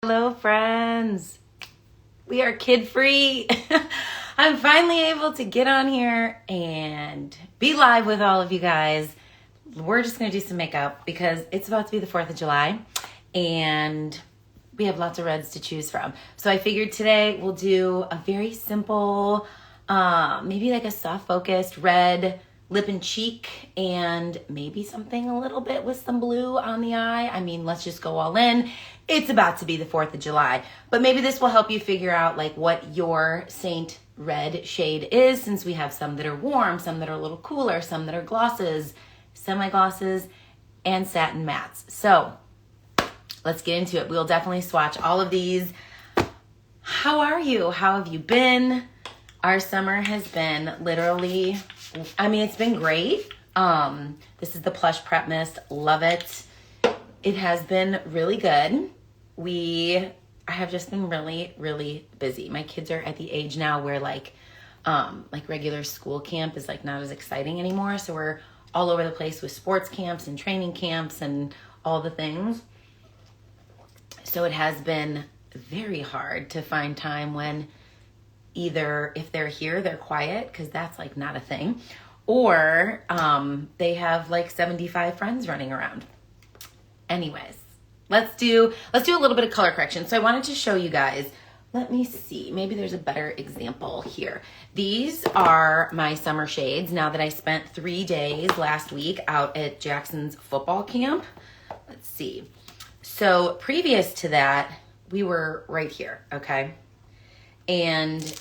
Hello friends, we are kid free. I'm finally able to get on here and be live with all of you guys. We're just gonna do some makeup because it's about to be the 4th of July and we have lots of reds to choose from. So I figured today we'll do a very simple, maybe like a soft focused red lip and cheek, and maybe something a little bit with some blue on the eye. I mean, let's just go all in. It's about to be the 4th of July, but maybe this will help you figure out like what your Seint red shade is, since we have some that are warm, some that are a little cooler, some that are glosses, semi-glosses, and satin mattes. So let's get into it. We'll definitely swatch all of these. How are you? How have you been? Our summer has been literally, I mean, it's been great. This is the Plush Prep Mist. Love it. It has been really good. I have just been really, really busy. My kids are at the age now where like regular school camp is like not as exciting anymore. So we're all over the place with sports camps and training camps and all the things. So it has been very hard to find time when either if they're here, they're quiet because that's like not a thing, or they have like 75 friends running around. Anyways, let's do a little bit of color correction. So I wanted to show you guys, let me see, maybe there's a better example here. These are my summer shades now that I spent 3 days last week out at Jackson's football camp. Let's see. So previous to that, we were right here, okay? And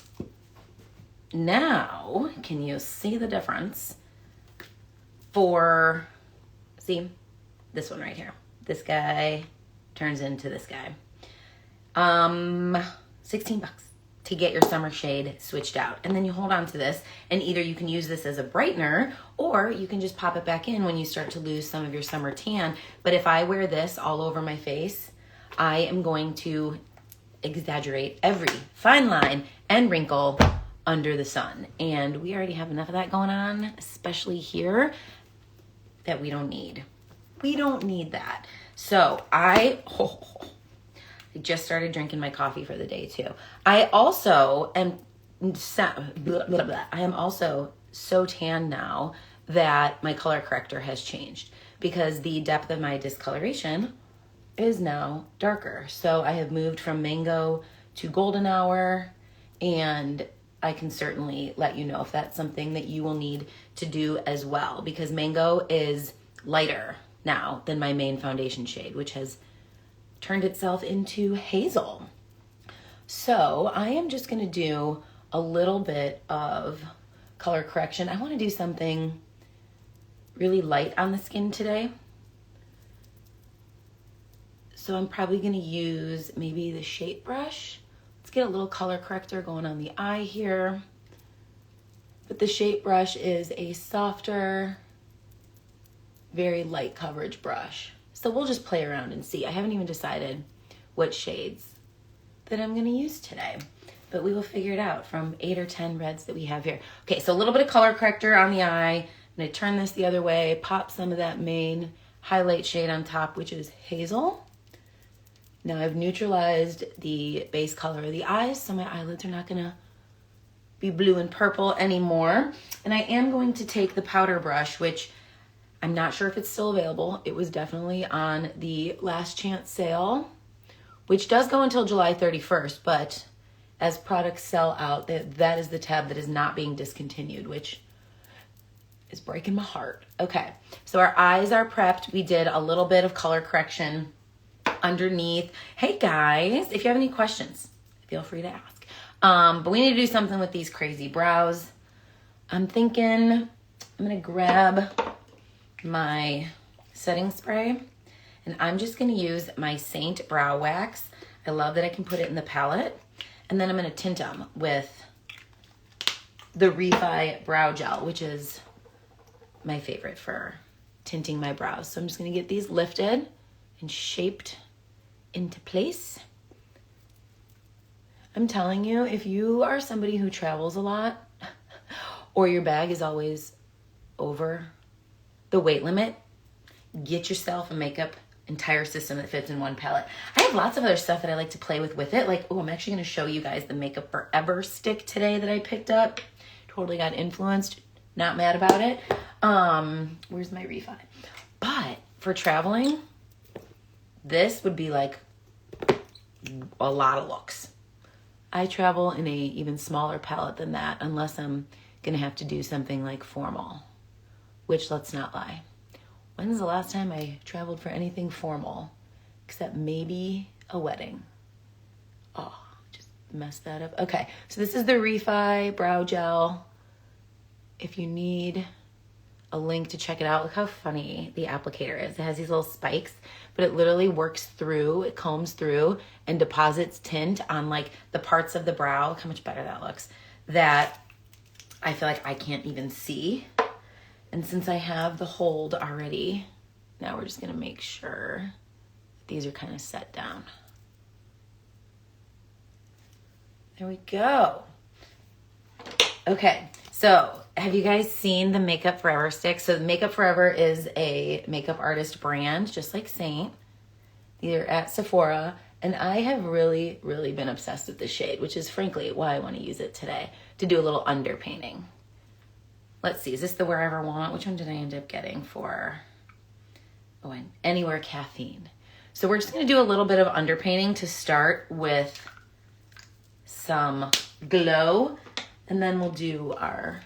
now, can you see the difference for, see, this one right here. This guy turns into this guy. 16 bucks to get your summer shade switched out. And then you hold on to this, and either you can use this as a brightener or you can just pop it back in when you start to lose some of your summer tan. But if I wear this all over my face, I am going to exaggerate every fine line and wrinkle under the sun. And we already have enough of that going on, especially here, that we don't need. We don't need that. So I just started drinking my coffee for the day too. I also am I am also so tan now that my color corrector has changed because the depth of my discoloration is now darker. So I have moved from mango to golden hour, and I can certainly let you know if that's something that you will need to do as well, because mango is lighter now than my main foundation shade, which has turned itself into Hazel. So I am just gonna do a little bit of color correction. I wanna do something really light on the skin today. So I'm probably gonna use maybe the shape brush. Let's get a little color corrector going on the eye here. But the shape brush is a softer, very light coverage brush. So we'll just play around and see. I haven't even decided what shades that I'm gonna use today, but we will figure it out from 8 or 10 reds that we have here. Okay, so a little bit of color corrector on the eye. I'm gonna turn this the other way, pop some of that main highlight shade on top, which is Hazel. Now I've neutralized the base color of the eyes, so my eyelids are not gonna be blue and purple anymore. And I am going to take the powder brush, which I'm not sure if it's still available. It was definitely on the last chance sale, which does go until July 31st, but as products sell out, that is the tab that is not being discontinued, which is breaking my heart. Okay, so our eyes are prepped. We did a little bit of color correction underneath. Hey guys, if you have any questions, feel free to ask. But we need to do something with these crazy brows. I'm thinking I'm gonna grab my setting spray, and I'm just gonna use my Seint Brow Wax. I love that I can put it in the palette. And then I'm gonna tint them with the Refi Brow Gel, which is my favorite for tinting my brows. So I'm just gonna get these lifted and shaped into place. I'm telling you, if you are somebody who travels a lot or your bag is always over the weight limit, get yourself a makeup entire system that fits in one palette. I have lots of other stuff that I like to play with it. Like, oh, I'm actually going to show you guys the Makeup Forever stick today that I picked up. Totally got influenced. Not mad about it. Where's my refi? But for traveling, this would be like a lot of looks. I travel in a even smaller palette than that unless I'm going to have to do something like formal, which, let's not lie. When's the last time I traveled for anything formal? Except maybe a wedding. Oh, just messed that up. Okay, so this is the Refi Brow Gel. If you need a link to check it out, look how funny the applicator is. It has these little spikes, but it literally works through, it combs through and deposits tint on like the parts of the brow. Look how much better that looks. That I feel like I can't even see. And since I have the hold already, now we're just gonna make sure these are kind of set down. There we go. Okay, so have you guys seen the Makeup Forever stick? So Makeup Forever is a makeup artist brand, just like Seint. They're at Sephora, and I have really, really been obsessed with this shade, which is frankly why I want to use it today, to do a little underpainting. Let's see, is this the Wherever Want? Which one did I end up getting for? Oh, and Anywhere Caffeine. So we're just gonna do a little bit of underpainting to start with some glow, and then we'll do our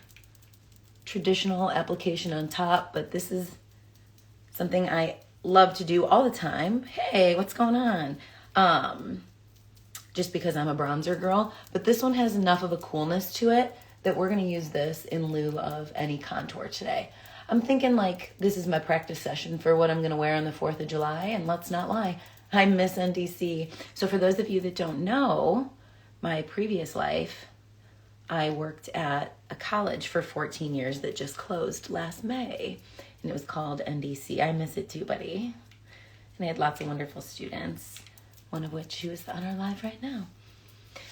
traditional application on top, but this is something I love to do all the time. Hey, what's going on? Just because I'm a bronzer girl, but this one has enough of a coolness to it that we're gonna use this in lieu of any contour today. I'm thinking like this is my practice session for what I'm gonna wear on the 4th of July, and let's not lie, I miss NDC. So for those of you that don't know, my previous life, I worked at a college for 14 years that just closed last May, and it was called NDC. I miss it too, buddy. And I had lots of wonderful students, one of which who is on our live right now.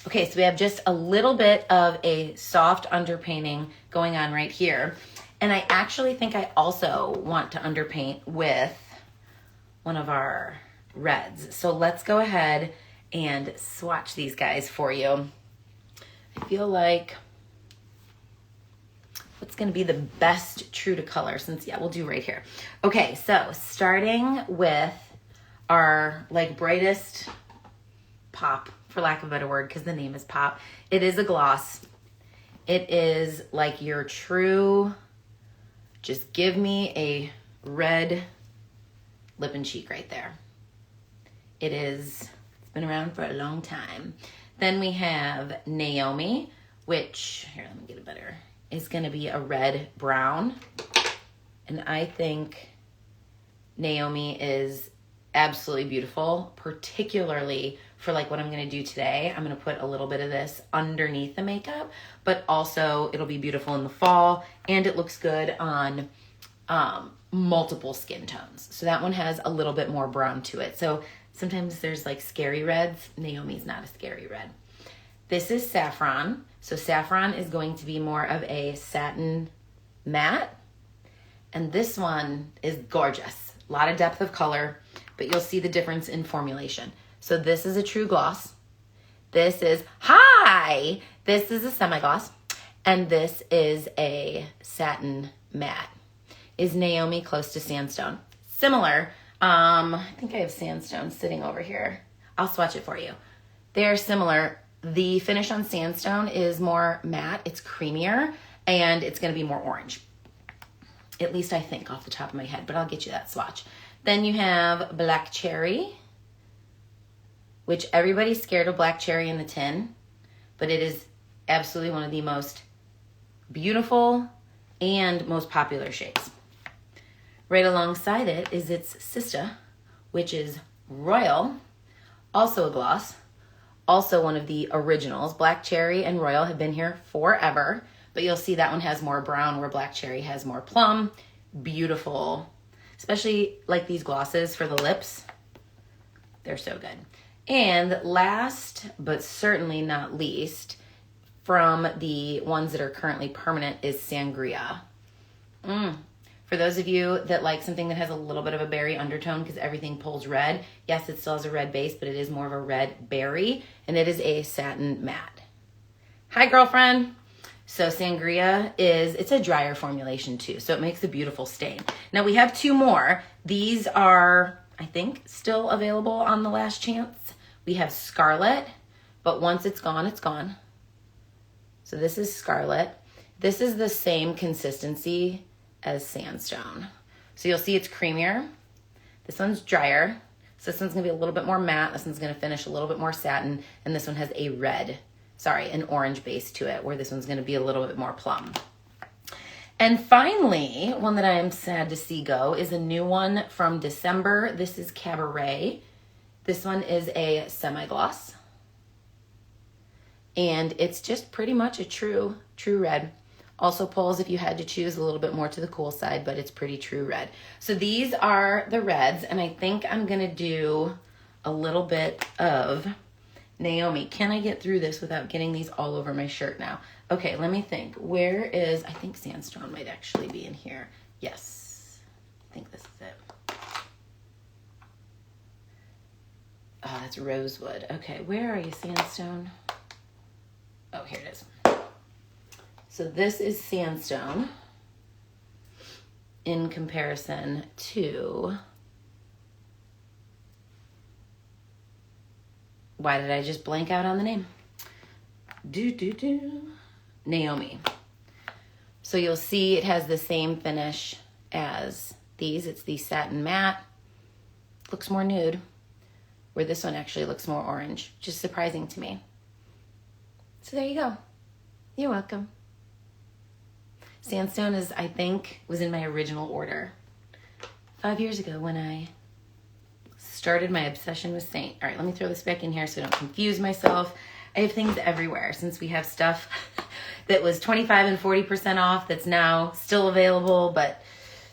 Okay, so we have just a little bit of a soft underpainting going on right here. And I actually think I also want to underpaint with one of our reds. So let's go ahead and swatch these guys for you. I feel like what's gonna be the best true to color, since, yeah, we'll do right here. Okay, so starting with our like brightest pop, for lack of a better word, because the name is Pop. It is a gloss. It is like your true, just give me a red lip and cheek right there. It's been around for a long time. Then we have Naomi, which, here, let me get a better, is gonna be a red brown. And I think Naomi is absolutely beautiful, particularly for like what I'm gonna do today. I'm gonna put a little bit of this underneath the makeup, but also it'll be beautiful in the fall, and it looks good on multiple skin tones. So that one has a little bit more brown to it. So sometimes there's like scary reds. Naomi's not a scary red. This is Saffron. So Saffron is going to be more of a satin matte. And this one is gorgeous. A lot of depth of color, but you'll see the difference in formulation. So this is a true gloss. This is, this is a semi-gloss. And this is a satin matte. Is Naomi close to Sandstone? Similar. I think I have Sandstone sitting over here. I'll swatch it for you. They're similar. The finish on Sandstone is more matte. It's creamier, and it's going to be more orange. At least I think off the top of my head, but I'll get you that swatch. Then you have Black Cherry, which everybody's scared of Black Cherry in the tin, but it is absolutely one of the most beautiful and most popular shades. Right alongside it is its sister, which is Royal, also a gloss, also one of the originals. Black Cherry and Royal have been here forever, but you'll see that one has more brown where Black Cherry has more plum. Beautiful, especially like these glosses for the lips. They're so good. And last, but certainly not least, from the ones that are currently permanent is Sangria. For those of you that like something that has a little bit of a berry undertone because everything pulls red, yes, it still has a red base, but it is more of a red berry, and it is a satin matte. Hi, girlfriend. So Sangria it's a drier formulation too, so it makes a beautiful stain. Now we have two more. These are, I think, still available on the Last Chance. We have Scarlet, but once it's gone, it's gone. So this is Scarlet. This is the same consistency as Sandstone. So you'll see it's creamier. This one's drier. So this one's gonna be a little bit more matte. This one's gonna finish a little bit more satin. And this one has an orange base to it, where this one's gonna be a little bit more plum. And finally, one that I am sad to see go is a new one from December. This is Cabaret. This one is a semi-gloss. And it's just pretty much a true red. Also pulls, if you had to choose, a little bit more to the cool side, but it's pretty true red. So these are the reds, and I think I'm gonna do a little bit of Naomi. Can I get through this without getting these all over my shirt now? Okay, let me think. Where is, I think Sandstone might actually be in here. Yes, I think this is it. Oh, that's Rosewood. Okay, where are you, Sandstone? Oh, here it is. So this is Sandstone in comparison to, why did I just blank out on the name? Naomi. So you'll see it has the same finish as these. It's the satin matte. Looks more nude, where this one actually looks more orange, which is surprising to me. So there you go. You're welcome. Sandstone is, I think, was in my original order 5 years ago when I started my obsession with Seint. All right, let me throw this back in here so I don't confuse myself. I have things everywhere since we have stuff that was 25 and 40% off that's now still available, but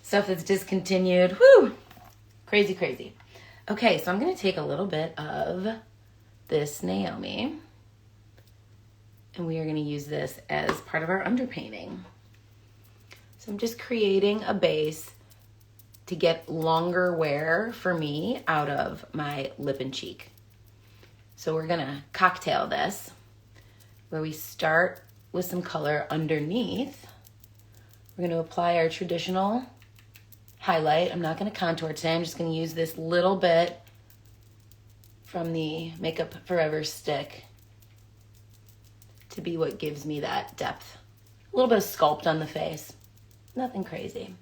stuff that's discontinued. Whew! Crazy, crazy. Okay, so I'm going to take a little bit of this Naomi, and we are going to use this as part of our underpainting. So I'm just creating a base to get longer wear for me out of my lip and cheek. So we're gonna cocktail this, where we start with some color underneath. We're gonna apply our traditional highlight. I'm not gonna contour today. I'm just gonna use this little bit from the Makeup Forever stick to be what gives me that depth. A little bit of sculpt on the face. Nothing crazy.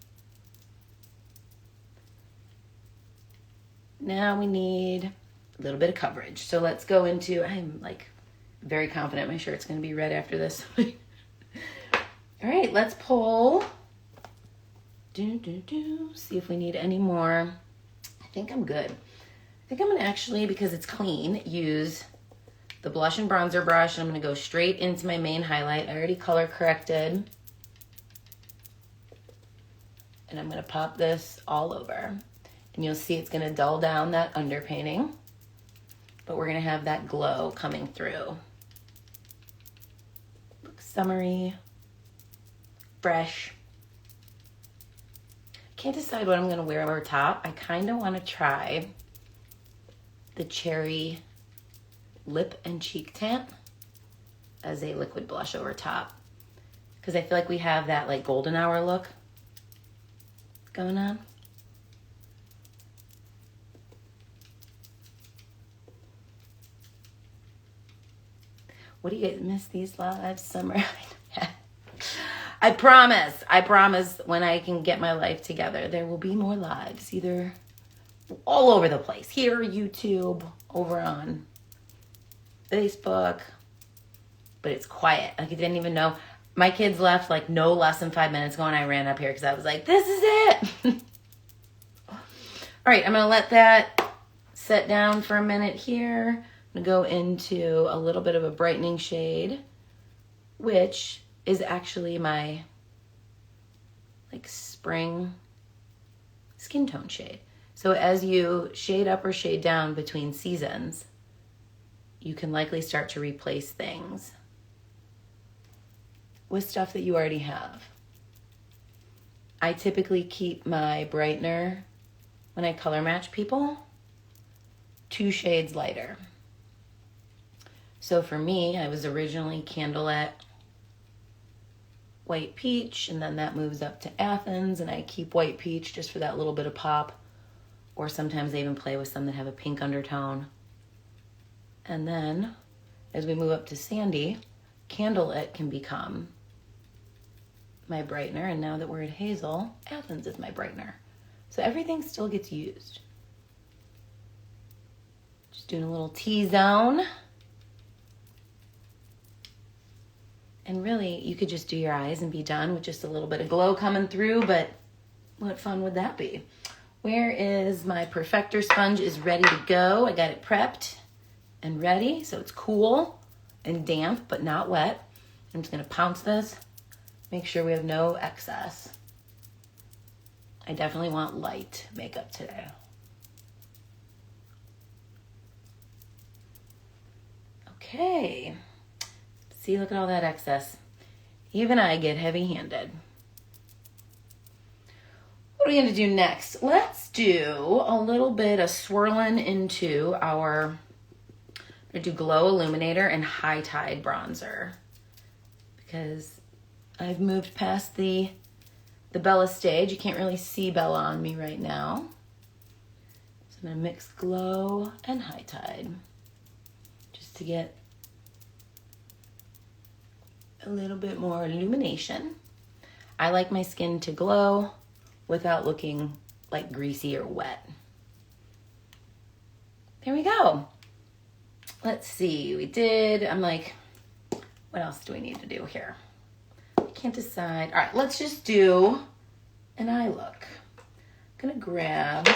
Now we need a little bit of coverage. So let's go into, I'm like very confident my shirt's gonna be red after this. All right, let's pull. See if we need any more. I think I'm good. I think I'm gonna actually, because it's clean, use the blush and bronzer brush. And I'm gonna go straight into my main highlight. I already color corrected. And I'm gonna pop this all over. And you'll see it's gonna dull down that underpainting, but we're gonna have that glow coming through. Looks summery, fresh. Can't decide what I'm gonna wear over top. I kinda wanna try the Cherry Lip and Cheek Tint as a liquid blush over top, because I feel like we have that like golden hour look going on. What do you guys miss these lives? Summer. I promise when I can get my life together, there will be more lives, either all over the place. Here, YouTube, over on Facebook. But it's quiet. Like I didn't even know. My kids left like no less than 5 minutes ago, and I ran up here because I was like, this is it. All right, I'm going to let that set down for a minute here. I'm going to go into a little bit of a brightening shade, which is actually my like spring skin tone shade. So as you shade up or shade down between seasons, you can likely start to replace things with stuff that you already have. I typically keep my brightener, when I color match people, 2 shades lighter. So for me, I was originally Candlelight White Peach, and then that moves up to Athens, and I keep White Peach just for that little bit of pop. Or sometimes I even play with some that have a pink undertone. And then, as we move up to Sandy, Candlelit can become my brightener, and now that we're at Hazel, Athens is my brightener. So everything still gets used. Just doing a little T-zone. And really, you could just do your eyes and be done with just a little bit of glow coming through, but what fun would that be? Where is my Perfector sponge? Is ready to go. I got it prepped and ready, so it's cool and damp, but not wet. I'm just gonna pounce this, make sure we have no excess. I definitely want light makeup today. Okay. See, look at all that excess. Even I get heavy-handed. What are we gonna do next? Let's do a little bit of swirling into our, I'm gonna do Glow Illuminator and High Tide Bronzer. Because I've moved past the Bella stage. You can't really see Bella on me right now. So I'm gonna mix Glow and High Tide. Just to get a little bit more illumination. I like my skin to glow without looking like greasy or wet. There we go. Let's see, I'm like, what else do we need to do here? I can't decide. All right, let's just do an eye look. I'm gonna grab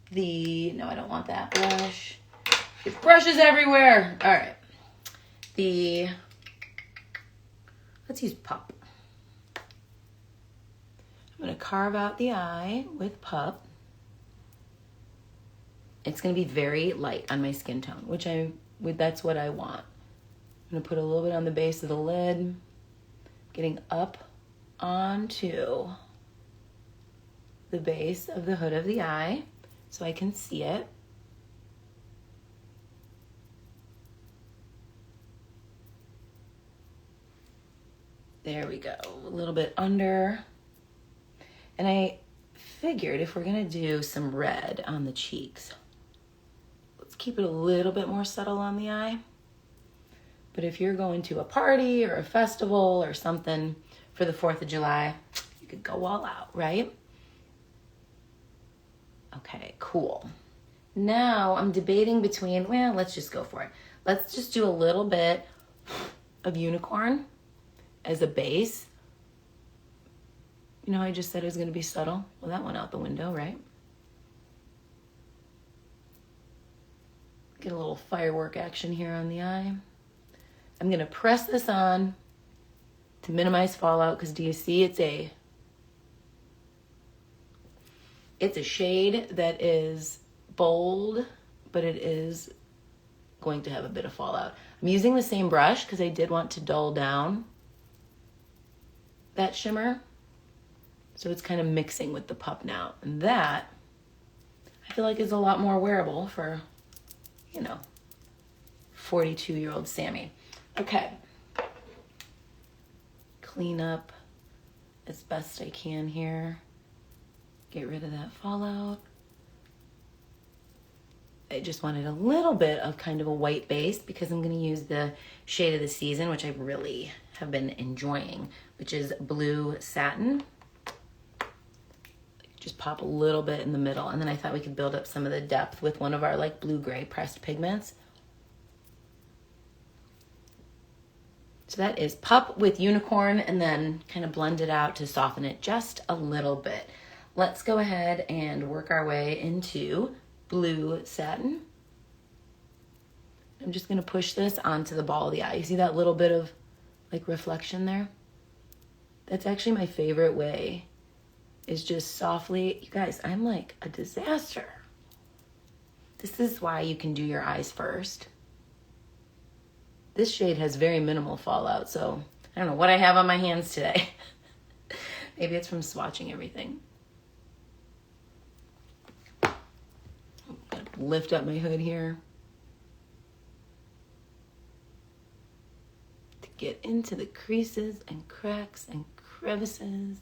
no, I don't want that brush. There's brushes everywhere. All right, let's use Pup. I'm gonna carve out the eye with Pup. It's gonna be very light on my skin tone, that's what I want. I'm gonna put a little bit on the base of the lid, getting up onto the base of the hood of the eye so I can see it. There we go, a little bit under. And I figured if we're gonna do some red on the cheeks, let's keep it a little bit more subtle on the eye. But if you're going to a party or a festival or something for the 4th of July, you could go all out, right? Okay, cool. Now I'm debating between, well, let's just go for it. Let's just do a little bit of Unicorn as a base. You know, I just said it was gonna be subtle. Well, that went out the window, right? Get a little firework action here on the eye. I'm gonna press this on to minimize fallout, because do you see it's a shade that is bold, but it is going to have a bit of fallout. I'm using the same brush because I did want to dull down that shimmer. So it's kind of mixing with the Pup now. And that, I feel like, is a lot more wearable for, 42-year-old Sammy. Okay. Clean up as best I can here. Get rid of that fallout. I just wanted a little bit of kind of a white base because I'm going to use the shade of the season, which I really have been enjoying, which is Blue Satin. Just pop a little bit in the middle, and then I thought we could build up some of the depth with one of our like blue-gray pressed pigments. So that is Pup with Unicorn, and then kind of blend it out to soften it just a little bit. Let's go ahead and work our way into Blue Satin. I'm just gonna push this onto the ball of the eye. You see that little bit of like reflection there? That's actually my favorite way, is just softly. You guys, I'm like a disaster. This is why you can do your eyes first. This shade has very minimal fallout, so I don't know what I have on my hands today. Maybe it's from swatching everything. Lift up my hood here to get into the creases and cracks and crevices.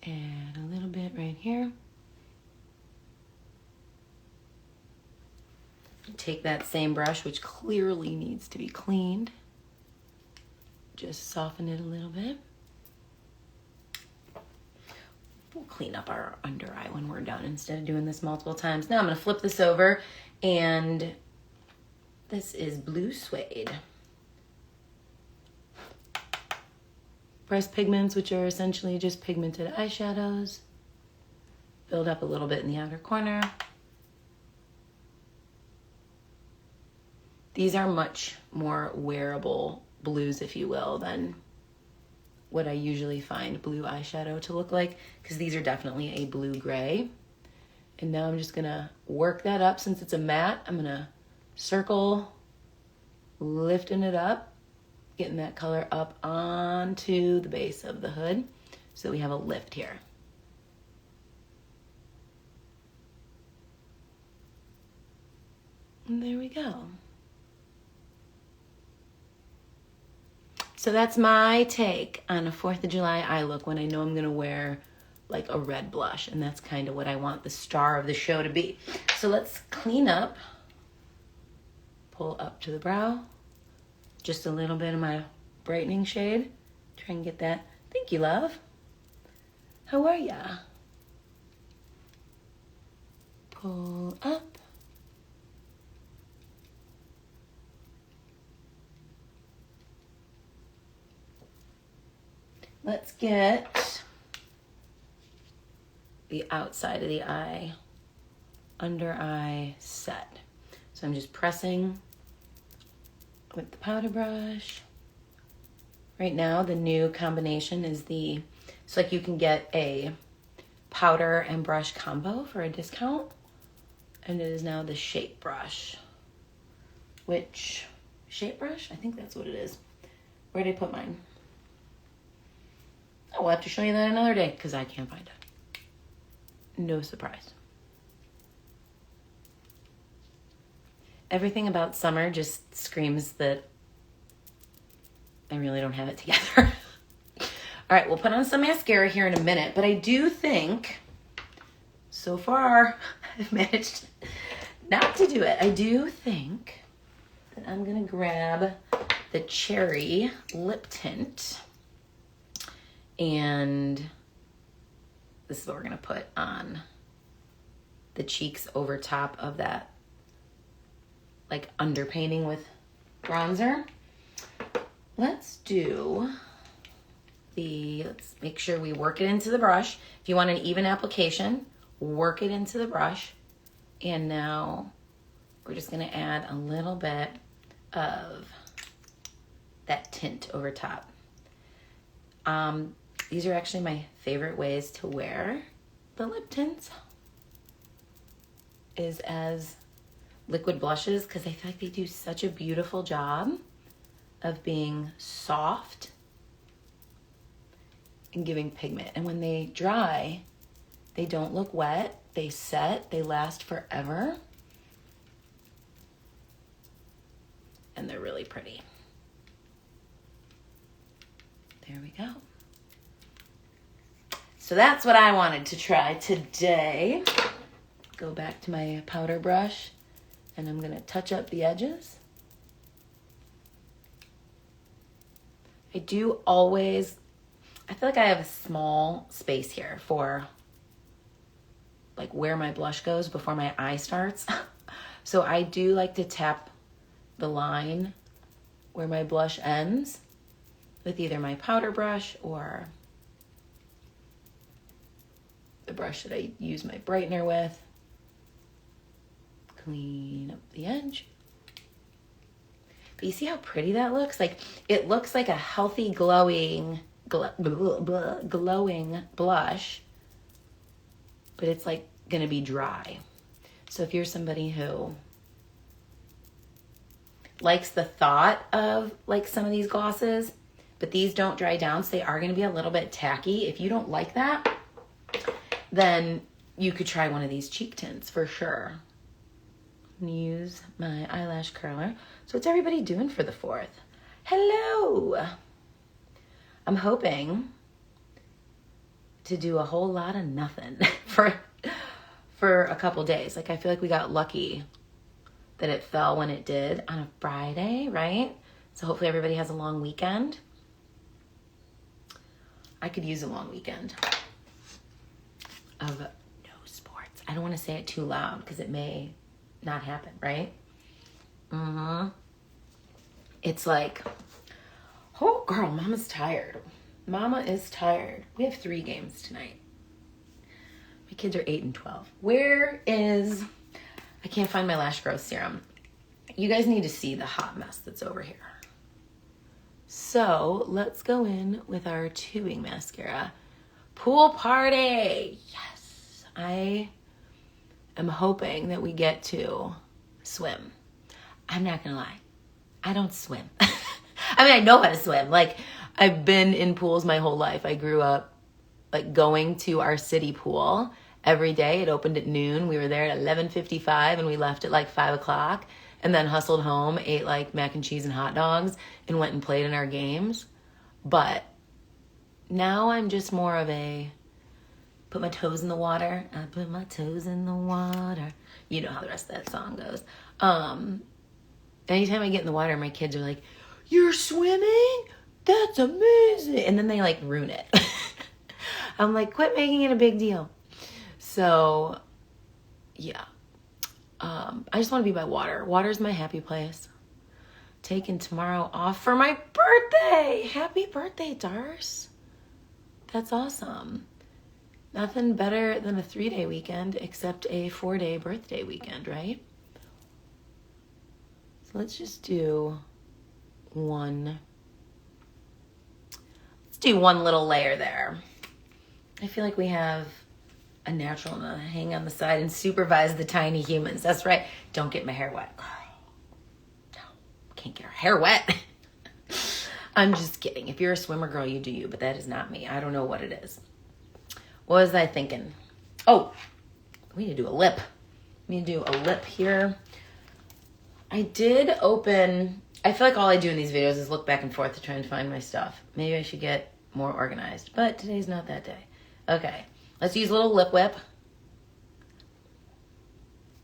And a little bit right here. Take that same brush, which clearly needs to be cleaned. Just soften it a little bit. We'll clean up our under eye when we're done instead of doing this multiple times. Now I'm going to flip this over, and this is Blue Suede. Pressed pigments, which are essentially just pigmented eyeshadows. Build up a little bit in the outer corner. These are much more wearable blues, if you will, than what I usually find blue eyeshadow to look like, because these are definitely a blue gray. And now I'm just gonna work that up. Since it's a matte, I'm gonna circle, lifting it up, getting that color up onto the base of the hood so we have a lift here. And there we go. So that's my take on a 4th of July eye look when I know I'm gonna wear like a red blush, and that's kind of what I want the star of the show to be. So let's clean up, pull up to the brow, just a little bit of my brightening shade. Try and get that. Thank you, love. How are ya? Pull up. Let's get the outside of the eye, under eye set. So I'm just pressing with the powder brush. Right now, the new combination is it's like you can get a powder and brush combo for a discount. And it is now the shape brush. Shape brush? I think that's what it is. Where did I put mine? We'll have to show you that another day because I can't find it. No surprise. Everything about summer just screams that I really don't have it together. All right, we'll put on some mascara here in a minute, but I do think, so far, I've managed not to do it. I do think that I'm gonna grab the Cherry Lip Tint, and this is what we're gonna put on the cheeks over top of that like underpainting with bronzer. Let's make sure we work it into the brush. If you want an even application, work it into the brush. And now we're just gonna add a little bit of that tint over top. These are actually my favorite ways to wear the lip tints is as liquid blushes, because I feel like they do such a beautiful job of being soft and giving pigment. And when they dry, they don't look wet, they set, they last forever, and they're really pretty. There we go. So that's what I wanted to try today. Go back to my powder brush, and I'm gonna touch up the edges. I feel like I have a small space here for like where my blush goes before my eye starts. So I do like to tap the line where my blush ends with either my powder brush or the brush that I use my brightener with. Clean up the edge. But you see how pretty that looks? Like, it looks like a healthy, glowing blush, but it's like gonna be dry. So if you're somebody who likes the thought of like some of these glosses, but these don't dry down, so they are going to be a little bit tacky. If you don't like that, then you could try one of these cheek tints for sure. I'm going to use my eyelash curler. So what's everybody doing for the 4th? Hello! I'm hoping to do a whole lot of nothing for a couple days. Like, I feel like we got lucky that it fell when it did on a Friday, right? So hopefully everybody has a long weekend. I could use a long weekend of no sports. I don't want to say it too loud because it may not happen, right? It's like, oh girl, mama's tired. Mama is tired. We have 3 games tonight. My kids are 8 and 12. Where is, I can't find my lash growth serum. You guys need to see the hot mess that's over here. So let's go in with our tubing mascara. Pool party. Yes. I am hoping that we get to swim. I'm not gonna lie. I don't swim. I mean, I know how to swim. Like, I've been in pools my whole life. I grew up like going to our city pool every day. It opened at noon. We were there at 11:55 and we left at like 5 o'clock, and then hustled home, ate like mac and cheese and hot dogs, and went and played in our games. But now I'm just more of a put my toes in the water. I put my toes in the water. You know how the rest of that song goes. Anytime I get in the water, my kids are like, "You're swimming? That's amazing." And then they like ruin it. I'm like, quit making it a big deal. So yeah. I just want to be by water. Water's my happy place. Taking tomorrow off for my birthday. Happy birthday, Darce. That's awesome. Nothing better than a 3-day weekend except a 4-day birthday weekend, right? So let's just do one. Let's do one little layer there. I feel like we have a natural to hang on the side and supervise the tiny humans. That's right. Don't get my hair wet. No, can't get our hair wet. I'm just kidding. If you're a swimmer girl, you do you, but that is not me. I don't know what it is. What was I thinking? Oh, we need to do a lip. We need to do a lip here. I did open, I feel like all I do in these videos is look back and forth to try and find my stuff. Maybe I should get more organized, but today's not that day. Okay, let's use a little Lip Whip.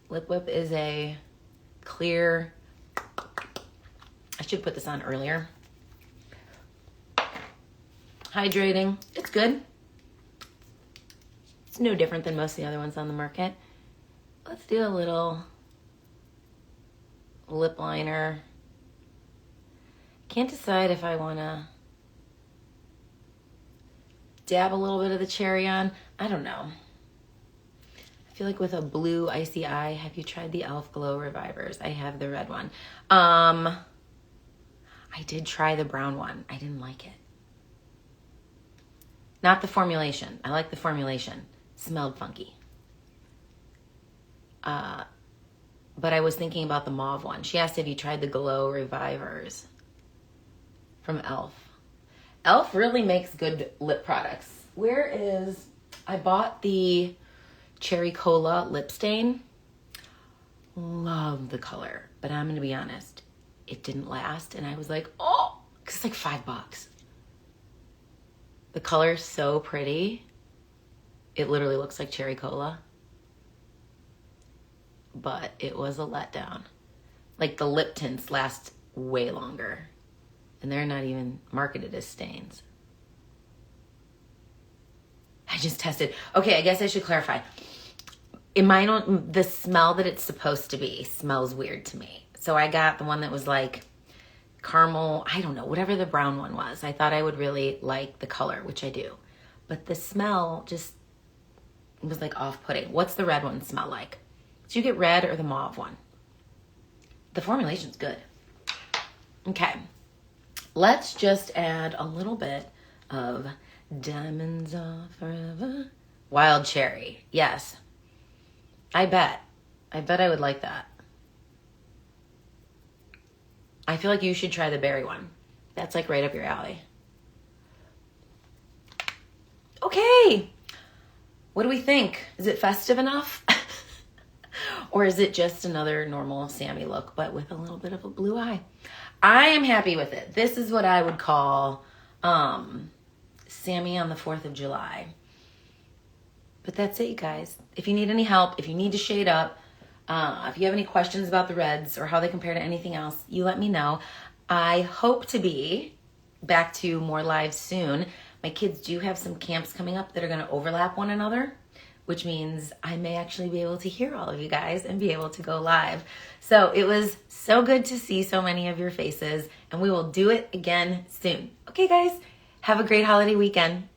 Lip Whip is a clear, I should put this on earlier. Hydrating, it's good. It's no different than most of the other ones on the market. Let's do a little lip liner. Can't decide if I want to dab a little bit of the cherry on. I don't know. I feel like with a blue icy eye, have you tried the e.l.f. Glow Revivers? I have the red one. I did try the brown one. I didn't like it. Not the formulation. I like the formulation. Smelled funky. But I was thinking about the mauve one. She asked if you tried the Glow Revivers from e.l.f. e.l.f. really makes good lip products. Where is, I bought the Cherry Cola lip stain. Love the color, but I'm going to be honest, it didn't last. And I was like, oh, because it's like $5. The color's so pretty. It literally looks like Cherry Cola. But it was a letdown. Like the lip tints last way longer. And they're not even marketed as stains. I just tested. Okay, I guess I should clarify. In mine, the smell that it's supposed to be smells weird to me. So I got the one that was like caramel, I don't know, whatever the brown one was. I thought I would really like the color, which I do. But the smell just was like off-putting. What's the red one smell like? Did you get red or the mauve one? The formulation's good. Okay. Let's just add a little bit of Diamonds Are Forever. Wild Cherry. Yes. I bet I would like that. I feel like you should try the berry one. That's like right up your alley. Okay, what do we think? Is it festive enough? Or is it just another normal Sammy look, but with a little bit of a blue eye? I am happy with it. This is what I would call Sammy on the 4th of July. But that's it, you guys. If you need any help, if you need to shade up, if you have any questions about the reds or how they compare to anything else, you let me know. I hope to be back to more lives soon. My kids do have some camps coming up that are going to overlap one another, which means I may actually be able to hear all of you guys and be able to go live. So it was so good to see so many of your faces, and we will do it again soon. Okay, guys, have a great holiday weekend.